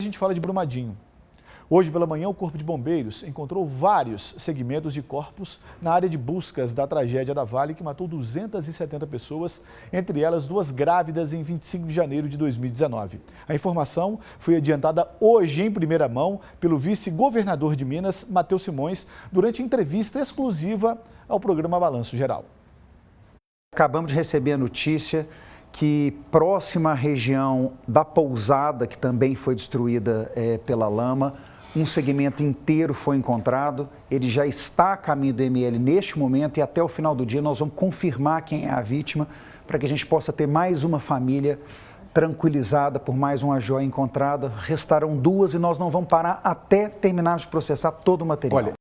gente fala de Brumadinho. Hoje pela manhã, o Corpo de Bombeiros encontrou vários segmentos de corpos na área de buscas da tragédia da Vale, que matou 270 pessoas, entre elas 2 grávidas em 25 de janeiro de 2019. A informação foi adiantada hoje em primeira mão pelo vice-governador de Minas, Matheus Simões, durante entrevista exclusiva ao programa Balanço Geral. Acabamos de receber a notícia que próxima à região da Pousada, que também foi destruída pela lama, um segmento inteiro foi encontrado. Ele já está a caminho do ML neste momento e até o final do dia nós vamos confirmar quem é a vítima para que a gente possa ter mais uma família tranquilizada por mais uma joia encontrada. Restarão 2 e nós não vamos parar até terminarmos de processar todo o material. Olha,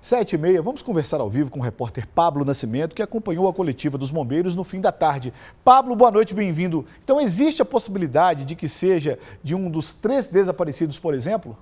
7h30, vamos conversar ao vivo com o repórter Pablo Nascimento, que acompanhou a coletiva dos bombeiros no fim da tarde. Pablo, boa noite, bem-vindo. Então, existe a possibilidade de que seja de um dos 3 desaparecidos, por exemplo?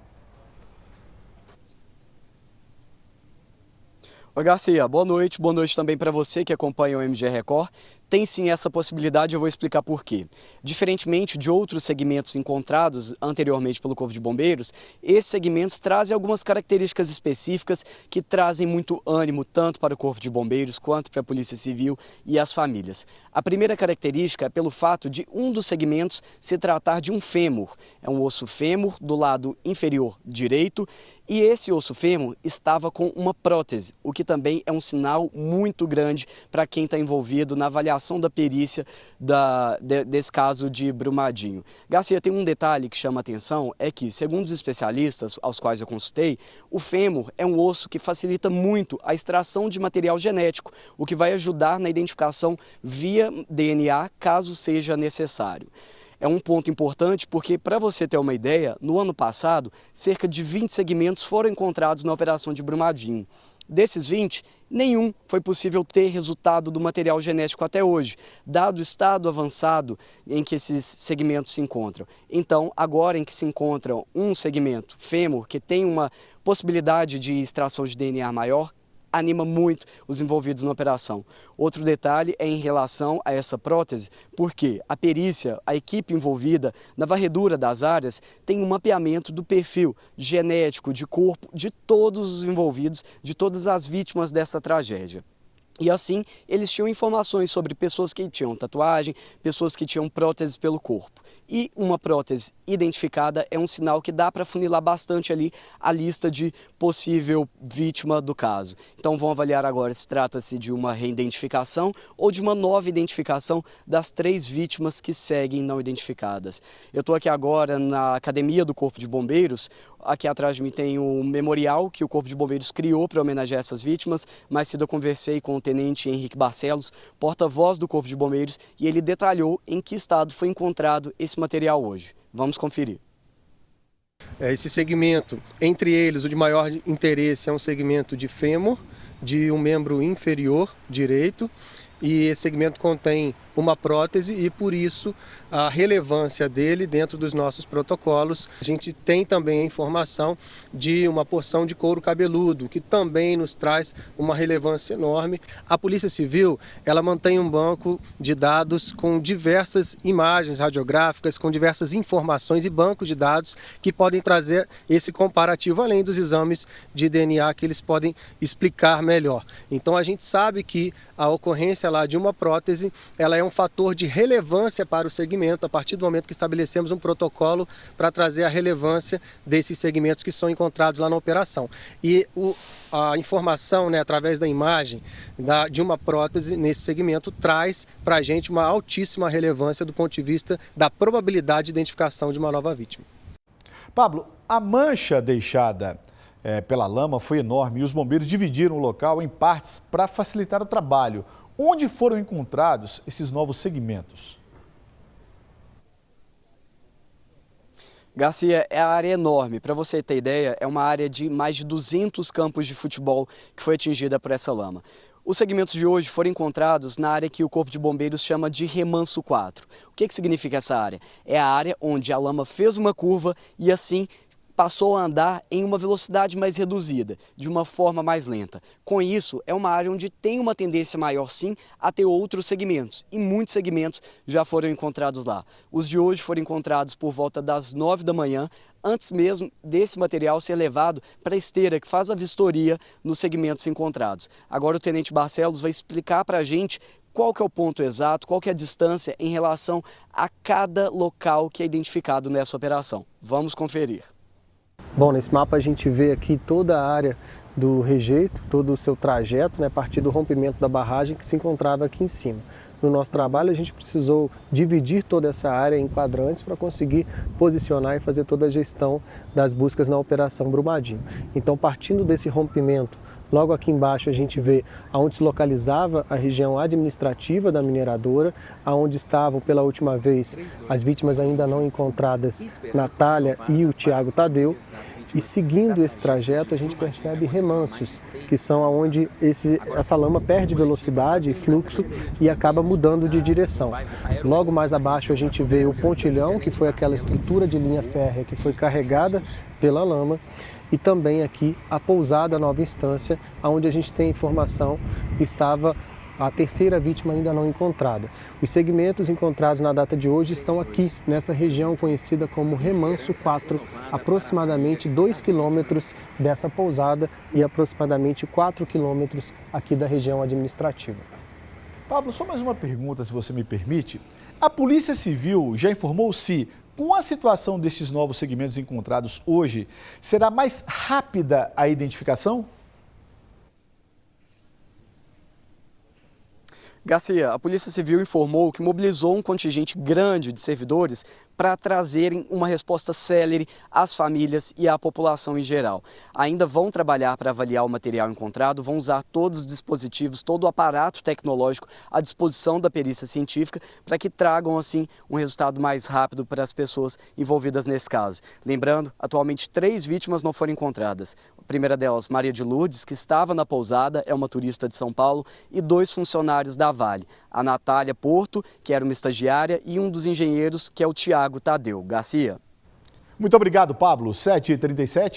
Oi, Garcia, boa noite também para você que acompanha o MG Record. Tem sim essa possibilidade, eu vou explicar por quê. Diferentemente de outros segmentos encontrados anteriormente pelo Corpo de Bombeiros, esses segmentos trazem algumas características específicas que trazem muito ânimo tanto para o Corpo de Bombeiros quanto para a Polícia Civil e as famílias. A primeira característica é pelo fato de um dos segmentos se tratar de um fêmur. É um osso fêmur do lado inferior direito e esse osso fêmur estava com uma prótese, o que também é um sinal muito grande para quem está envolvido na avaliação da perícia desse caso de Brumadinho. Garcia, tem um detalhe que chama a atenção, é que, segundo os especialistas aos quais eu consultei, o fêmur é um osso que facilita muito a extração de material genético, o que vai ajudar na identificação via DNA, caso seja necessário. É um ponto importante porque, para você ter uma ideia, no ano passado, cerca de 20 segmentos foram encontrados na operação de Brumadinho. Desses 20, nenhum foi possível ter resultado do material genético até hoje, dado o estado avançado em que esses segmentos se encontram. Então, agora em que se encontra um segmento fêmur que tem uma possibilidade de extração de DNA maior, anima muito os envolvidos na operação. Outro detalhe é em relação a essa prótese, porque a perícia, a equipe envolvida na varredura das áreas, tem um mapeamento do perfil genético de corpo de todos os envolvidos, de todas as vítimas dessa tragédia. E assim, eles tinham informações sobre pessoas que tinham tatuagem, pessoas que tinham próteses pelo corpo. E uma prótese identificada é um sinal que dá para funilar bastante ali a lista de possível vítima do caso. Então vão avaliar agora se trata-se de uma reidentificação ou de uma nova identificação das 3 vítimas que seguem não identificadas. Eu estou aqui agora na Academia do Corpo de Bombeiros. Aqui atrás de mim tem um memorial que o Corpo de Bombeiros criou para homenagear essas vítimas. Mais cedo eu conversei com o Tenente Henrique Barcelos, porta-voz do Corpo de Bombeiros, e ele detalhou em que estado foi encontrado esse material hoje. Vamos conferir. Esse segmento, entre eles, o de maior interesse é um segmento de fêmur, de um membro inferior direito, e esse segmento contém uma prótese e, por isso, a relevância dele dentro dos nossos protocolos. A gente tem também a informação de uma porção de couro cabeludo, que também nos traz uma relevância enorme. A Polícia Civil, ela mantém um banco de dados com diversas imagens radiográficas, com diversas informações e bancos de dados que podem trazer esse comparativo, além dos exames de DNA que eles podem explicar melhor. Então, a gente sabe que a ocorrência lá de uma prótese, ela é um fator de relevância para o segmento, a partir do momento que estabelecemos um protocolo para trazer a relevância desses segmentos que são encontrados lá na operação. E a informação, através da imagem de uma prótese nesse segmento, traz para a gente uma altíssima relevância do ponto de vista da probabilidade de identificação de uma nova vítima. Pablo, a mancha deixada pela lama foi enorme e os bombeiros dividiram o local em partes para facilitar o trabalho. Onde foram encontrados esses novos segmentos? Garcia, a área é enorme. Para você ter ideia, é uma área de mais de 200 campos de futebol que foi atingida por essa lama. Os segmentos de hoje foram encontrados na área que o Corpo de Bombeiros chama de Remanso 4. O que significa essa área? É a área onde a lama fez uma curva e assim passou a andar em uma velocidade mais reduzida, de uma forma mais lenta. Com isso, é uma área onde tem uma tendência maior, sim, a ter outros segmentos, e muitos segmentos já foram encontrados lá. Os de hoje foram encontrados por volta das 9 da manhã, antes mesmo desse material ser levado para a esteira que faz a vistoria nos segmentos encontrados. Agora o Tenente Barcelos vai explicar para a gente qual que é o ponto exato, qual que é a distância em relação a cada local que é identificado nessa operação. Vamos conferir. Bom, nesse mapa a gente vê aqui toda a área do rejeito, todo o seu trajeto, a partir do rompimento da barragem que se encontrava aqui em cima. No nosso trabalho a gente precisou dividir toda essa área em quadrantes para conseguir posicionar e fazer toda a gestão das buscas na Operação Brumadinho. Então, partindo desse rompimento, logo aqui embaixo a gente vê aonde se localizava a região administrativa da mineradora, aonde estavam pela última vez as vítimas ainda não encontradas, Natália e o Tiago Tadeu. E seguindo esse trajeto a gente percebe remansos, que são onde essa lama perde velocidade e fluxo e acaba mudando de direção. Logo mais abaixo a gente vê o pontilhão, que foi aquela estrutura de linha férrea que foi carregada pela lama, e também aqui a pousada Nova Instância, onde a gente tem informação que estava a terceira vítima ainda não encontrada. Os segmentos encontrados na data de hoje estão aqui, nessa região conhecida como Remanso 4, aproximadamente 2 quilômetros dessa pousada e aproximadamente 4 quilômetros aqui da região administrativa. Pablo, só mais uma pergunta, se você me permite. A Polícia Civil já informou se, com a situação destes novos segmentos encontrados hoje, será mais rápida a identificação? Garcia, a Polícia Civil informou que mobilizou um contingente grande de servidores para trazerem uma resposta célere às famílias e à população em geral. Ainda vão trabalhar para avaliar o material encontrado, vão usar todos os dispositivos, todo o aparato tecnológico à disposição da perícia científica para que tragam, assim, um resultado mais rápido para as pessoas envolvidas nesse caso. Lembrando, atualmente 3 vítimas não foram encontradas. A primeira delas, Maria de Lourdes, que estava na pousada, é uma turista de São Paulo, e 2 funcionários da Vale, a Natália Porto, que era uma estagiária, e um dos engenheiros, que é o Tiago Tadeu. Garcia. Muito obrigado, Pablo. 7h37.